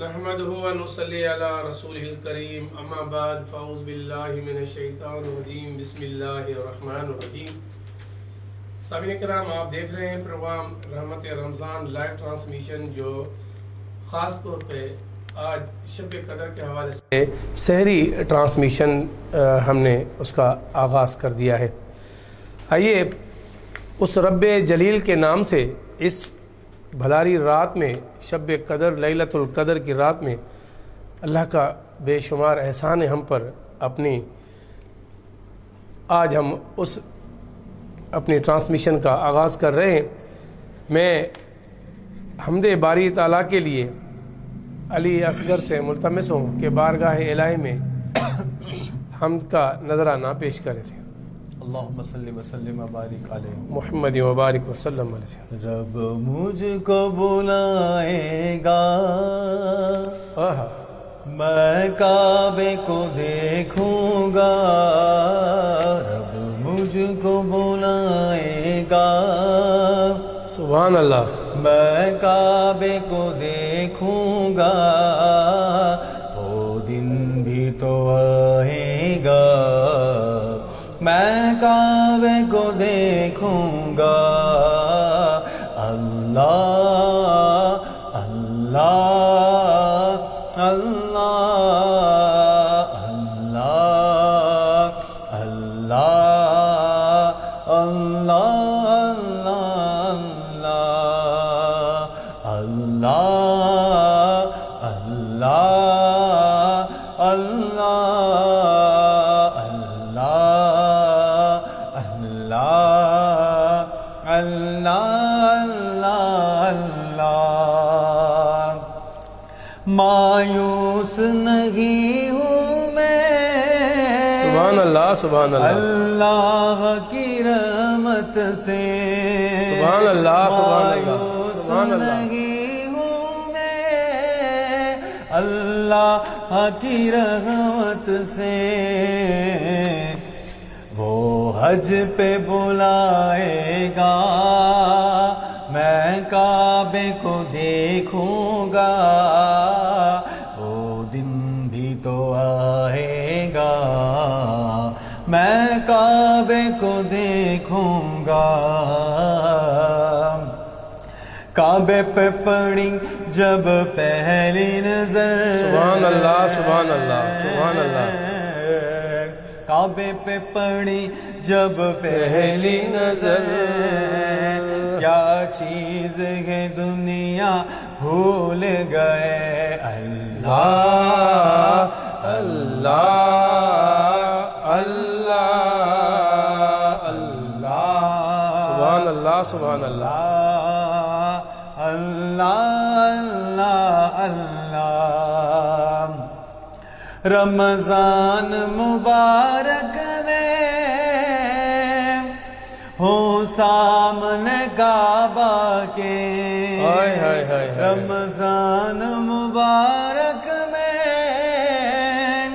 نحمده ونصلي على رسوله الكريم اما بعد فاعوذ باللہ من الشیطان الرجیم بسم اللہ الرحمن الرحیم۔ سامعین کرام، آپ دیکھ رہے ہیں پروگرام رحمت رمضان لائیو ٹرانسمیشن، جو خاص طور پہ آج شب قدر کے حوالے سے سحری ٹرانسمیشن ہم نے اس کا آغاز کر دیا ہے۔ آئیے اس رب جلیل کے نام سے اس بھلاری رات میں، شب قدر لیلۃ القدر کی رات میں، اللہ کا بے شمار احسان ہے ہم پر آج ہم اس اپنی ٹرانسمیشن کا آغاز کر رہے ہیں۔ میں حمد باری تعالیٰ کے لیے علی اصغر سے ملتمس ہوں کہ بارگاہ الہی میں حمد کا نذرانہ پیش کریں سے۔ اللہم صلی وسلم وبارک علیہ محمد وبارک وسلم علیہ۔ رب مجھ کو بلائے گا، میں کعبے کو دیکھوں گا۔ رب مجھ کو بلائے گا، سبحان اللہ، میں کعبے کو دیکھوں گا۔ وہ دن بھی تو آئے گا، میں کعبے کو دیکھوں گا۔ اللہ اللہ اللہ اللہ اللہ اللہ اللہ اللہ اللہ۔ مایوس نہیں ہوں میں، سبحان اللہ سبحان اللہ، اللہ کی رحمت سے۔ سبحان اللہ سبحان اللہ، مایوس سبحان اللہ، نہیں ہوں میں، اللہ کی رحمت سے۔ وہ حج پہ بلائے گا، میں کعبے کو دیکھوں گا۔ وہ دن بھی تو آئے گا، میں کعبے کو دیکھوں گا۔ کعبے پہ پڑی جب پہلی نظر، سبحان اللہ سبحان اللہ، سبحان اللہ، کعبے پہ پڑی جب پہلی نظر، کیا چیز ہے دنیا بھول گئے۔ اللہ اللہ اللہ اللہ، سبحان اللہ سبحان اللہ، اللہ اللہ اللہ۔ رمضان مبارک میں ہوں سامنے کعبہ کے، رمضان مبارک میں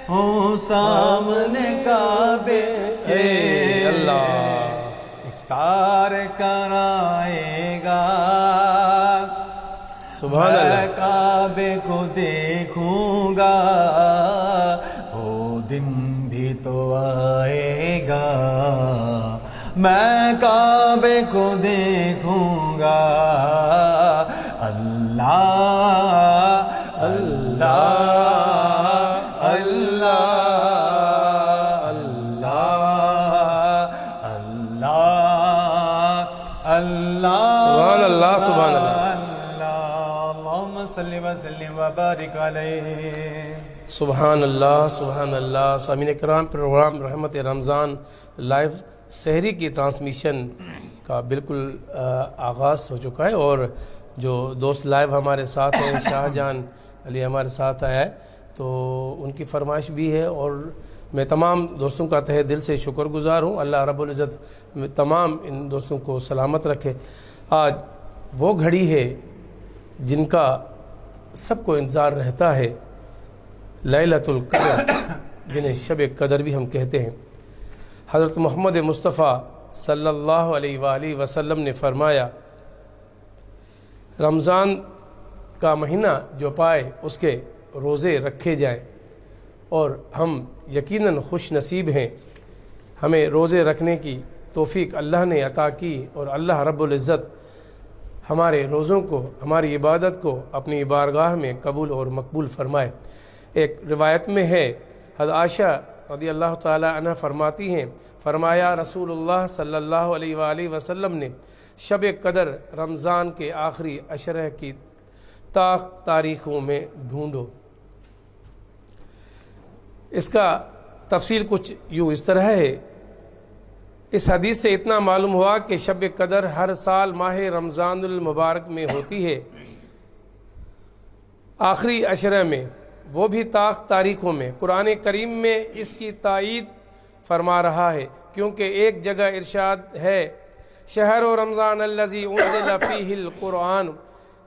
ہوں سامنے کعبے کے۔ اللہ افطار کرائے گا، سبحان میں اللہ، کعبے کو دیکھوں گا۔ وہ دن بھی تو آئے گا، میں کعبے کو دیکھوں گا۔ اللہ اللہ اللہ اللہ اللہ اللہ، سبحان اللہ سبحان اللہ، اللہم صلی وسلم وبارک علیہ۔ سبحان اللہ سبحان اللہ۔ سامعین کرام، پروگرام رحمت رمضان لائیو سحری کی ٹرانسمیشن کا بالکل آغاز ہو چکا ہے، اور جو دوست لائیو ہمارے ساتھ ہیں، شاہ جان علی ہمارے ساتھ آیا ہے، تو ان کی فرمائش بھی ہے، اور میں تمام دوستوں کا تہہ دل سے شکر گزار ہوں۔ اللہ رب العزت تمام ان دوستوں کو سلامت رکھے۔ آج وہ گھڑی ہے جن کا سب کو انتظار رہتا ہے، لیلۃ القدر، جنہیں شب قدر بھی ہم کہتے ہیں۔ حضرت محمد مصطفیٰ صلی اللہ علیہ وآلہ وسلم نے فرمایا، رمضان کا مہینہ جو پائے اس کے روزے رکھے جائیں، اور ہم یقیناً خوش نصیب ہیں، ہمیں روزے رکھنے کی توفیق اللہ نے عطا کی، اور اللہ رب العزت ہمارے روزوں کو، ہماری عبادت کو اپنی بارگاہ میں قبول اور مقبول فرمائے۔ ایک روایت میں ہے، حضرت عائشہ رضی اللہ تعالی عنہ فرماتی ہیں، فرمایا رسول اللہ صلی اللہ علیہ وآلہ وسلم نے شب قدر رمضان کے آخری عشرہ کی تاریخوں میں ڈھونڈو۔ اس کا تفصیل کچھ یوں اس طرح ہے، اس حدیث سے اتنا معلوم ہوا کہ شب قدر ہر سال ماہ رمضان المبارک میں ہوتی ہے، آخری عشرہ میں، وہ بھی تاریخوں میں۔ قرآن کریم میں اس کی تائید فرما رہا ہے، کیونکہ ایک جگہ ارشاد ہے شہر و رمضان الذی انزل فیہ القرآن،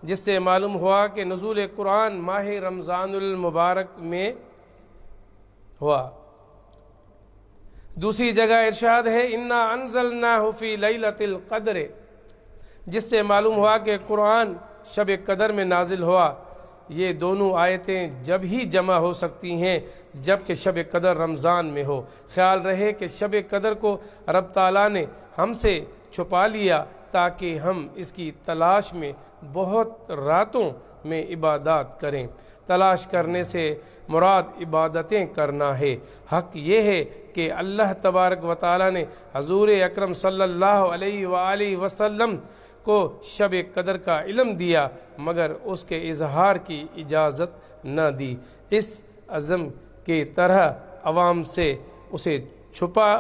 جس سے معلوم ہوا کہ نزول قرآن ماہ رمضان المبارک میں ہوا۔ دوسری جگہ ارشاد ہے انا انزلناہ فی لیلۃ القدر، جس سے معلوم ہوا کہ قرآن شب قدر میں نازل ہوا۔ یہ دونوں آیتیں جب ہی جمع ہو سکتی ہیں جب کہ شب قدر رمضان میں ہو۔ خیال رہے کہ شب قدر کو رب تعالیٰ نے ہم سے چھپا لیا تاکہ ہم اس کی تلاش میں بہت راتوں میں عبادات کریں۔ تلاش کرنے سے مراد عبادتیں کرنا ہے۔ حق یہ ہے کہ اللہ تبارک و تعالیٰ نے حضور اکرم صلی اللہ علیہ وآلہ وسلم کو شب قدر کا علم دیا، مگر اس کے اظہار کی اجازت نہ دی۔ اس عزم کی طرح عوام سے اسے چھپا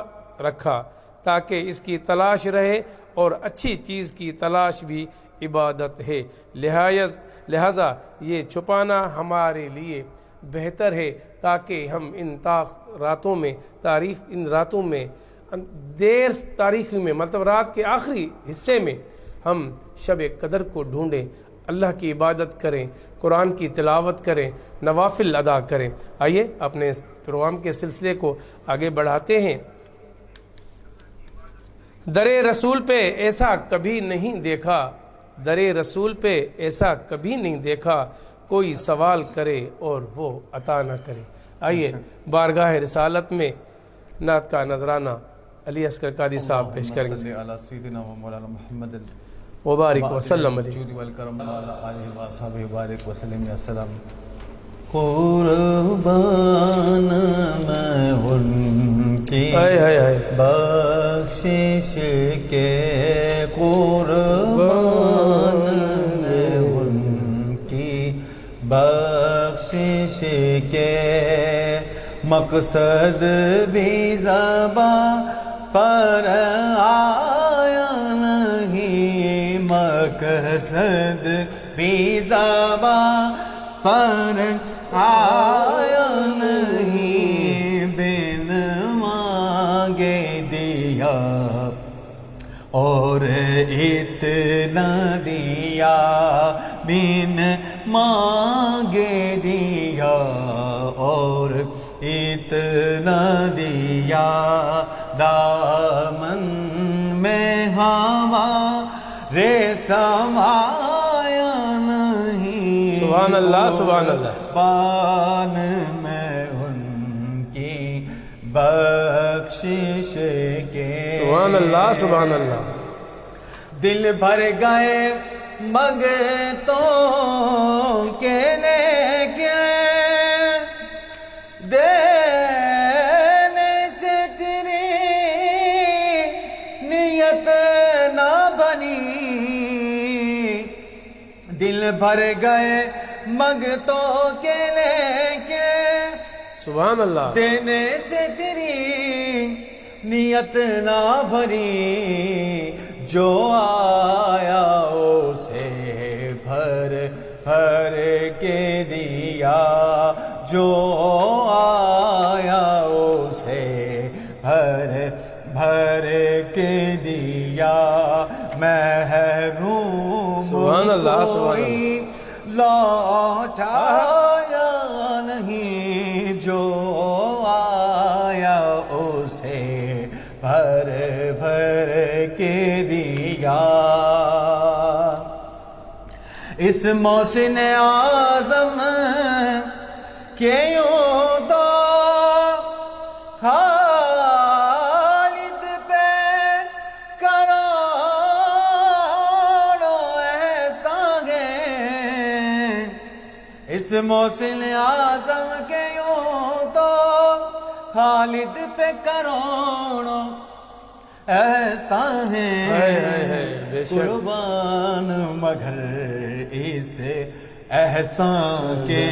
رکھا تاکہ اس کی تلاش رہے، اور اچھی چیز کی تلاش بھی عبادت ہے، لہذا یہ چھپانا ہمارے لیے بہتر ہے تاکہ ہم ان راتوں میں دیر تاریخی میں، مطلب رات کے آخری حصے میں ہم شب قدر کو ڈھونڈیں، اللہ کی عبادت کریں، قرآن کی تلاوت کریں، نوافل ادا کریں۔ آئیے اپنے اس پروگرام کے سلسلے کو آگے بڑھاتے ہیں۔ در رسول پہ ایسا کبھی نہیں دیکھا، در رسول پہ ایسا کبھی نہیں دیکھا، کوئی سوال کرے اور وہ عطا نہ کرے۔ آئیے بارگاہ رسالت میں نعت کا نذرانہ علی اصغر قادری صاحب پیش کریں گے۔ علی سیدنا و مولانا محمد مبارک وسلم علیہ۔ الجود والکرم وعلی آلہ وصحبہ بارک وسلم یا سلام۔ قربان میں ان کی بخشش کے، قربان میں ان کی بخشش کے، مقصد بھی زباں پر آیا نہیں، مقصد بھی زباں پر آیا نہیں، بن مانگے دیا اور اتنا دیا، بن مانگے دیا اور اتنا دیا، دامن میں ہوا رے سمایا نہیں، سبحان اللہ سبحان اللہ۔ بان میں ان کی بخشش کے، سبحان اللہ سبحان اللہ۔ دل بھر گئے منگتوں کے لیے، دینے سے تیری نیت نہ بنی، دل بھر گئے منگتوں کے لیے، سبحان اللہ۔ دینے سے تیری نیت نہ بھری، جو آیا اسے بھر بھر کے دیا، جو آیا اسے بھر بھر کے دیا، محروم سبحان اللہ سبحان کوئی لوٹایا نہیں، جو آیا اسے بھر بھر کے دیا۔ اس محسن اعظم کے یوں تو خالد پہ کروڑوں احسان ہیں، اس محسن اعظم کے یوں تو خالد پہ کروڑوں احسان ہیں، بے شک۔ قربان مگر اس احسان کے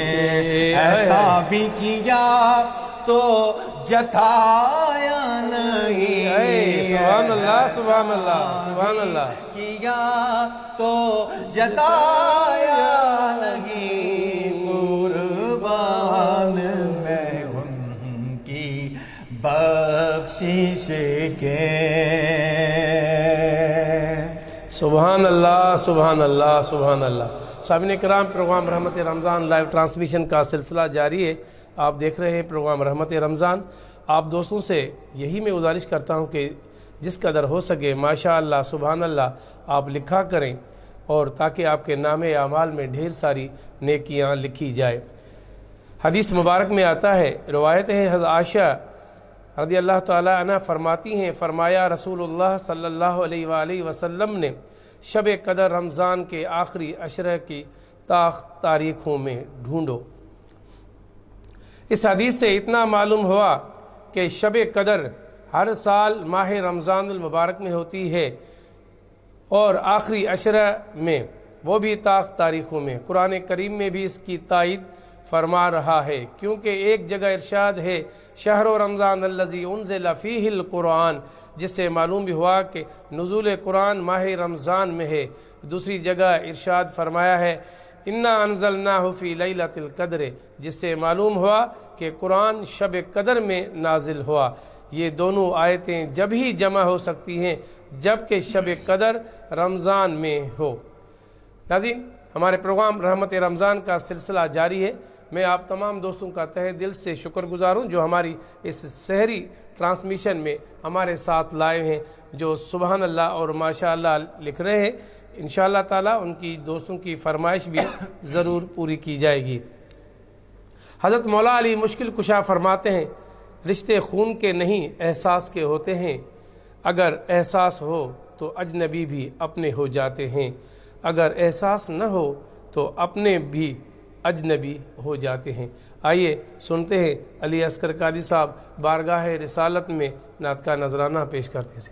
احسان بھی کیا تو جتایا نہیں، سبحان اللہ سبحان اللہ سبحان اللہ، کیا تو جتایا نہیں، قربان میں ان کی بخشش کے۔ سبحان اللہ سبحان اللہ سبحان اللہ۔ سامعین کرام، پروگرام رحمت رمضان لائیو ٹرانسمیشن کا سلسلہ جاری ہے۔ آپ دیکھ رہے ہیں پروگرام رحمت رمضان۔ آپ دوستوں سے یہی میں گزارش کرتا ہوں کہ جس قدر ہو سکے ماشاء اللہ سبحان اللہ آپ لکھا کریں، اور تاکہ آپ کے نام اعمال میں ڈھیر ساری نیکیاں لکھی جائے۔ حدیث مبارک میں آتا ہے، روایت ہے، حضرت عائشہ رضی اللہ تعالی عنہ فرماتی ہیں، فرمایا رسول اللہ صلی اللہ علیہ وآلہ وسلم نے شب قدر رمضان کے آخری عشرہ کی تاریخوں میں ڈھونڈو۔ اس حدیث سے اتنا معلوم ہوا کہ شب قدر ہر سال ماہ رمضان المبارک میں ہوتی ہے، اور آخری عشرہ میں، وہ بھی تاریخوں میں۔ قرآن کریم میں بھی اس کی تائید فرما رہا ہے، کیونکہ ایک جگہ ارشاد ہے شہر رمضان الذی انزل فیہ القرآن، جس سے معلوم بھی ہوا کہ نزول قرآن ماہ رمضان میں ہے۔ دوسری جگہ ارشاد فرمایا ہے انا انزلناہ فی لیلۃ القدر، جس سے معلوم ہوا کہ قرآن شب قدر میں نازل ہوا۔ یہ دونوں آیتیں جب ہی جمع ہو سکتی ہیں جب کہ شب قدر رمضان میں ہو۔ ناظرین، ہمارے پروگرام رحمت رمضان کا سلسلہ جاری ہے۔ میں آپ تمام دوستوں کا تہہ دل سے شکر گزار ہوں جو ہماری اس سحری ٹرانسمیشن میں ہمارے ساتھ لائے ہیں، جو سبحان اللہ اور ماشاء اللہ لکھ رہے ہیں۔ انشاءاللہ تعالی ان کی دوستوں کی فرمائش بھی ضرور پوری کی جائے گی۔ حضرت مولا علی مشکل کشا فرماتے ہیں، رشتے خون کے نہیں احساس کے ہوتے ہیں، اگر احساس ہو تو اجنبی بھی اپنے ہو جاتے ہیں، اگر احساس نہ ہو تو اپنے بھی اجنبی ہو جاتے ہیں۔ آئیے سنتے ہیں علی اصغر قادری صاحب بارگاہ رسالت میں نعت کا نذرانہ پیش کرتے ہیں۔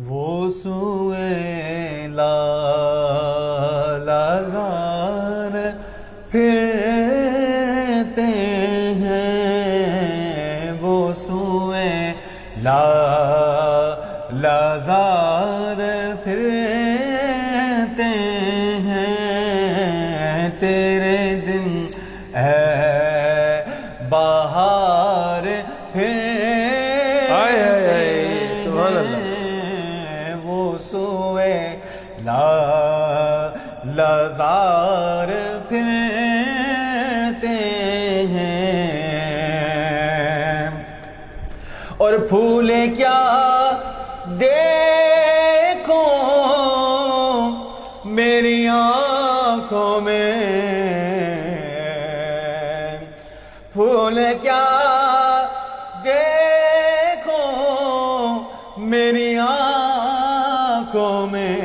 وہ سوئے لالازار پھرتے ہیں، وہ سوئے لالازار پھرتے ہیں، تیرے دن ہے بہار پھرتے سبحان اللہ۔ ہیں، وہ سوئے لالازار پھرتے ہیں، اور پھولے کیا دیکھو میری آنکھوں میں، پھول کیا دیکھو میری آنکھوں میں،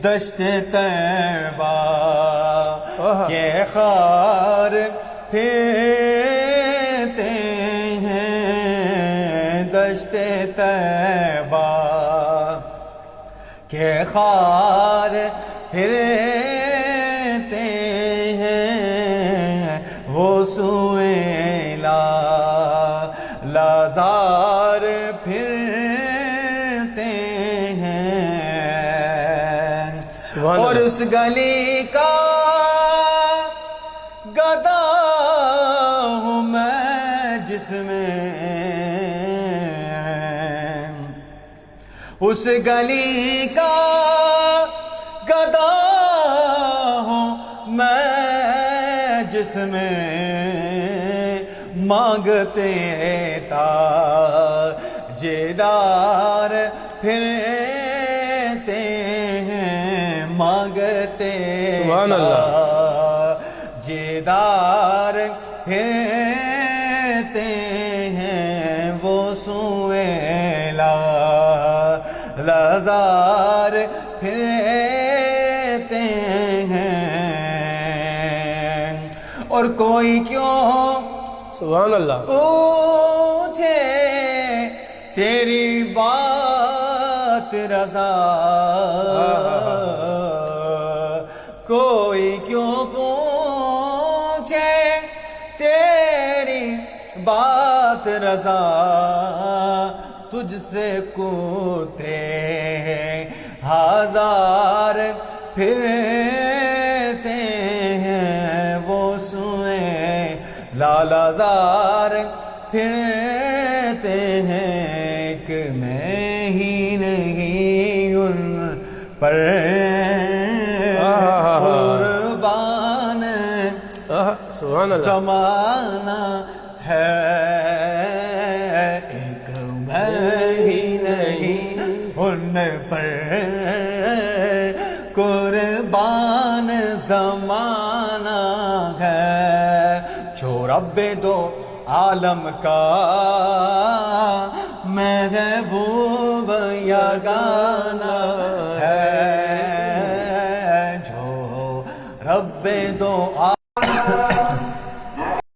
دشت طیبہ کے خار پھرتے ہیں، دشت طیبہ کے خار پھرتے ہیں، وہ سوئے لالازار پھرتے ہیں، اور اس گلی کا گدا ہوں میں جس میں، اس گلی کا گدا ہوں میں جس میں، مانگتے تاجدار پھرتے ہیں، مانگتے سبحان اللہ جیدار پھرتے ہیں وہ سویلا لازار پھرتے ہیں اور کوئی کیوں سبحان اللہ پوچھے تیری بات رضا کوئی کیوں پوچھے تیری بات رضا تجھ سے کوتے ہزار پھرتے ہیں وہ سوئے لالازار پھرتے ہیں ایک میں ہی نہیں ان پر قربان سبحان اللہ زمانہ ہے ایک میں ہی نہیں ان پر قربان زمانہ ہے جو رب دو عالم کا محبوب یگانہ ہے جو رب دو